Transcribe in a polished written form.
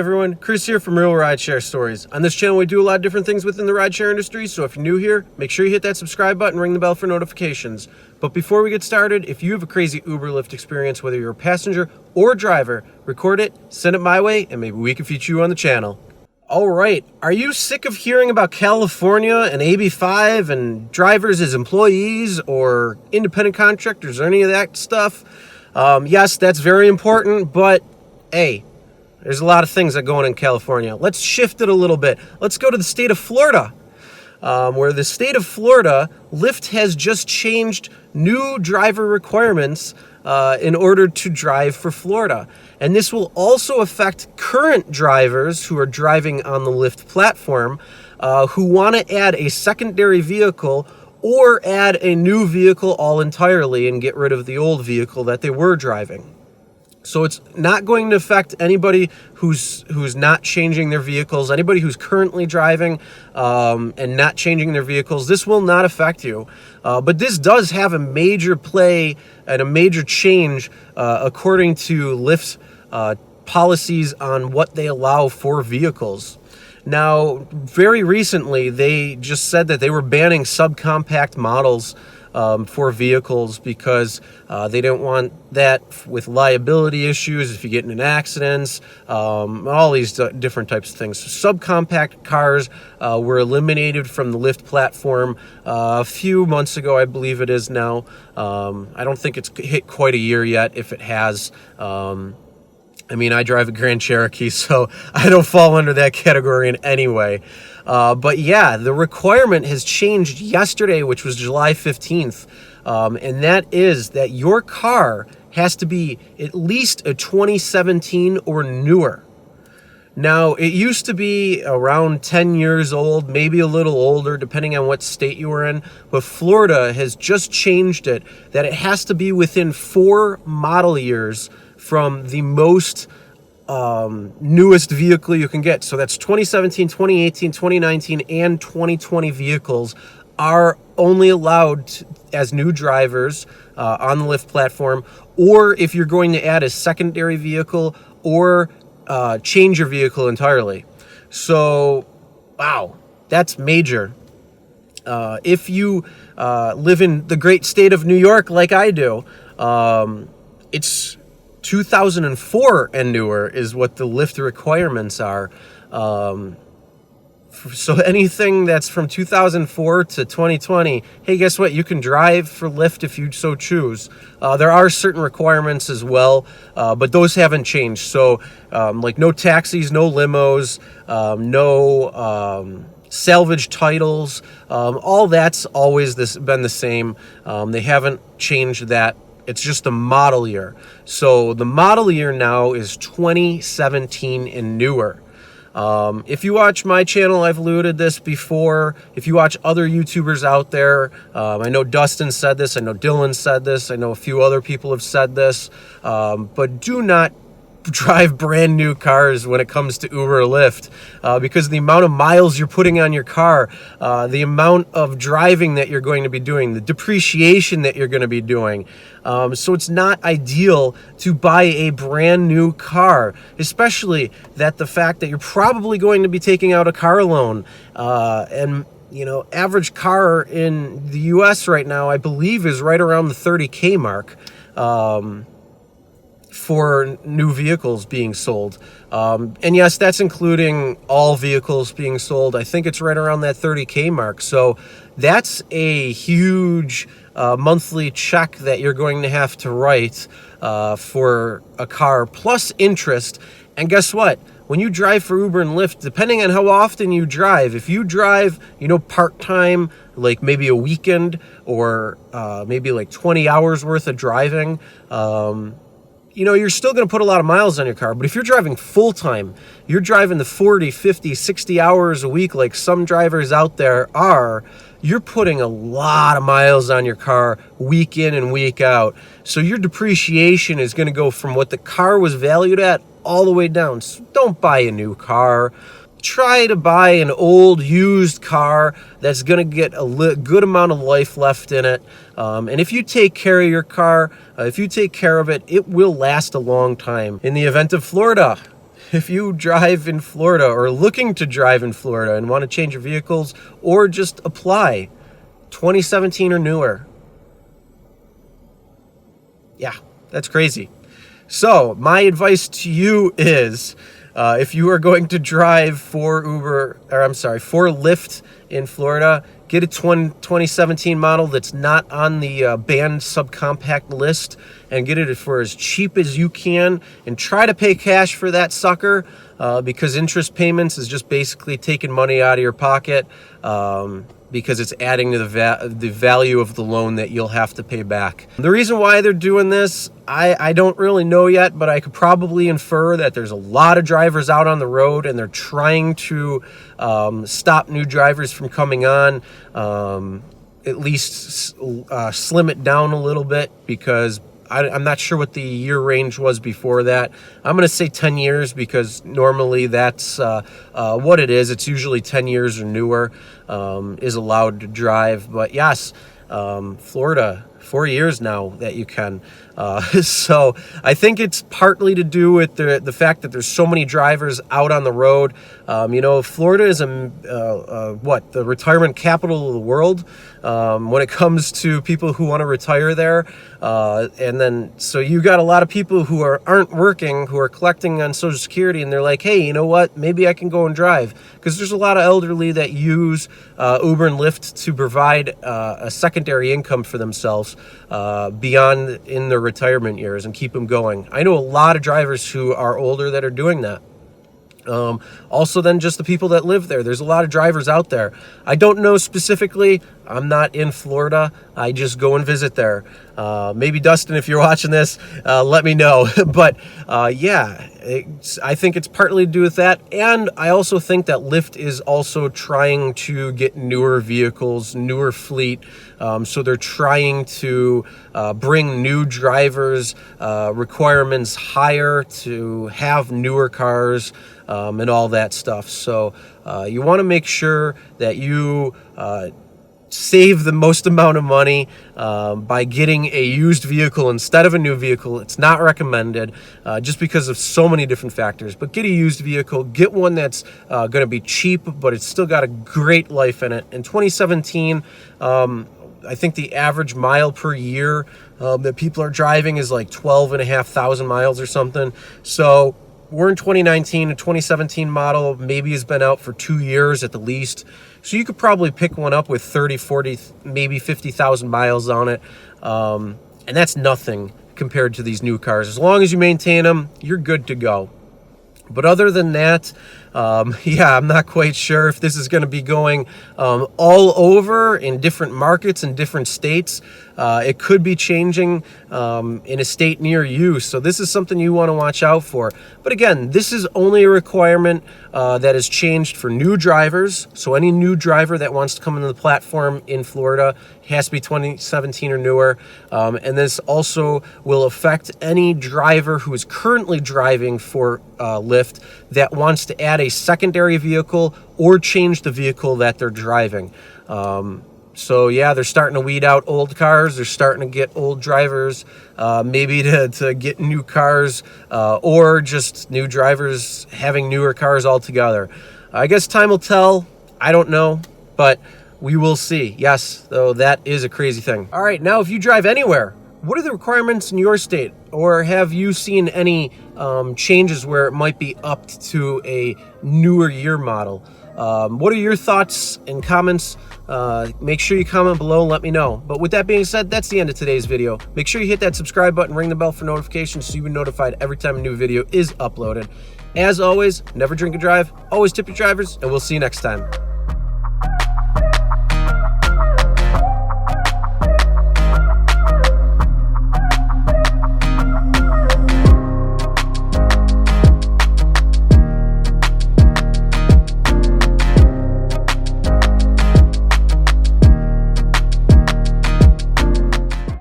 everyone, Chris here from Realridesharestories. On this channel we do a lot of different things within the rideshare industry, so if you're new here, make sure you hit that subscribe button and ring the bell for notifications. But before we get started, if you have a crazy Uber Lyft experience, whether you're a passenger or a driver, record it, send it my way, and maybe we can feature you on the channel. Alright, are you sick of hearing about California and AB5 and drivers as employees or independent contractors or any of that stuff? Yes, that's very important, but hey, there's a lot of things that go on in California. Let's shift it a little bit. Let's go to the state of Florida, where the state of Florida, Lyft has just changed new driver requirements in order to drive for Florida. And this will also affect current drivers who are driving on the Lyft platform who want to add a secondary vehicle or add a new vehicle all entirely and get rid of the old vehicle that they were driving. So it's not going to affect anybody who's not changing their vehicles, anybody who's currently driving and not changing their vehicles. This will not affect you. But this does have a major play and a major change according to Lyft's policies on what they allow for vehicles. Now, very recently, they just said that they were banning subcompact models for vehicles because they don't want that with liability issues if you get in an accident, all these different types of things. So subcompact cars were eliminated from the Lyft platform a few months ago, I believe it is now. I don't think it's hit quite a year yet, if it has. I mean, I drive a Grand Cherokee, so I don't fall under that category in any way. But yeah, the requirement has changed yesterday, which was July 15th. And that is that your car has to be at least a 2017 or newer. Now, it used to be around 10 years old, maybe a little older, depending on what state you were in. But Florida has just changed it, that it has to be within 4 model years from the most newest vehicle you can get. So that's 2017, 2018, 2019, and 2020 vehicles are only allowed as new drivers on the Lyft platform, or if you're going to add a secondary vehicle or change your vehicle entirely. So, wow, that's major. If you live in the great state of New York like I do, it's 2004 and newer is what the Lyft requirements are. So anything that's from 2004 to 2020, hey, guess what? You can drive for Lyft if you so choose. There are certain requirements as well, but those haven't changed. So like no taxis, no limos, no salvage titles, all that's always been the same. They haven't changed that. It's just a model year. So the model year now is 2017 and newer. If you watch my channel, I've alluded this before. If you watch other YouTubers out there, I know Dustin said this, I know Dylan said this, I know a few other people have said this, but do not drive brand new cars when it comes to Uber or Lyft, because the amount of miles you're putting on your car, the amount of driving that you're going to be doing, the depreciation that you're going to be doing. So it's not ideal to buy a brand new car, especially that the fact that you're probably going to be taking out a car loan, and you know, average car in the US right now, I believe, is right around the 30K mark. For new vehicles being sold. And yes, that's including all vehicles being sold. I think it's right around that 30K mark. So that's a huge monthly check that you're going to have to write for a car, plus interest. And guess what? When you drive for Uber and Lyft, depending on how often you drive, if you drive, you know, part-time, like maybe a weekend or maybe like 20 hours worth of driving, you know, you're still going to put a lot of miles on your car. But if you're driving full-time, you're driving the 40, 50, 60 hours a week like some drivers out there are, you're putting a lot of miles on your car week in and week out. So your depreciation is going to go from what the car was valued at all the way down. So don't buy a new car. Try to buy an old used car that's going to get a good amount of life left in it. And if you take care of your car, if you take care of it, it will last a long time. In the event of Florida, if you drive in Florida or looking to drive in Florida and want to change your vehicles or just apply 2017 or newer. Yeah, that's crazy. So my advice to you is, if you are going to drive for Lyft in Florida, get a 2017 model that's not on the banned subcompact list and get it for as cheap as you can, and try to pay cash for that sucker, because interest payments is just basically taking money out of your pocket, because it's adding to the value of the loan that you'll have to pay back. The reason why they're doing this, I don't really know yet, but I could probably infer that there's a lot of drivers out on the road and they're trying to stop new drivers from coming on, at least slim it down a little bit, because I'm not sure what the year range was before that. I'm going to say 10 years because normally that's what it is. It's usually 10 years or newer is allowed to drive. But yes, Florida, 4 years now that you can. So I think it's partly to do with the fact that there's so many drivers out on the road. Florida is the retirement capital of the world when it comes to people who want to retire there. And then so you got a lot of people who aren't working, who are collecting on Social Security, and they're like, hey, you know what? Maybe I can go and drive, because there's a lot of elderly that use Uber and Lyft to provide a secondary income for themselves beyond in their retirement years and keep them going. I know a lot of drivers who are older that are doing that. Also then just the people that live there. There's a lot of drivers out there. I don't know specifically. I'm not in Florida. I just go and visit there. Maybe Dustin, if you're watching this, let me know. But yeah, I think it's partly to do with that. And I also think that Lyft is also trying to get newer vehicles, newer fleet. So they're trying to bring new drivers requirements higher to have newer cars and all that stuff. So you want to make sure that you save the most amount of money by getting a used vehicle instead of a new vehicle. It's not recommended just because of so many different factors. But get a used vehicle. Get one that's going to be cheap, but it's still got a great life in it. In 2017, I think the average mile per year that people are driving is like 12,500 miles or something. So we're in 2019, a 2017 model maybe has been out for 2 years at the least. So you could probably pick one up with 30, 40, maybe 50,000 miles on it. And that's nothing compared to these new cars. As long as you maintain them, you're good to go. But other than that, yeah, I'm not quite sure if this is going to be going all over in different markets and different states. It could be changing in a state near you. So this is something you want to watch out for. But again, this is only a requirement that is changed for new drivers. So any new driver that wants to come into the platform in Florida has to be 2017 or newer. And this also will affect any driver who is currently driving for Lyft that wants to add a secondary vehicle or change the vehicle that they're driving. So yeah, they're starting to weed out old cars. They're starting to get old drivers, maybe to get new cars, or just new drivers having newer cars altogether. I guess time will tell. I don't know, but we will see. Yes, though that is a crazy thing. All right, now if you drive anywhere, what are the requirements in your state? Or have you seen any changes where it might be upped to a newer year model? What are your thoughts and comments? Make sure you comment below and let me know. But with that being said, that's the end of today's video. Make sure you hit that subscribe button, ring the bell for notifications so you'll be notified every time a new video is uploaded. As always, never drink and drive, always tip your drivers, and we'll see you next time.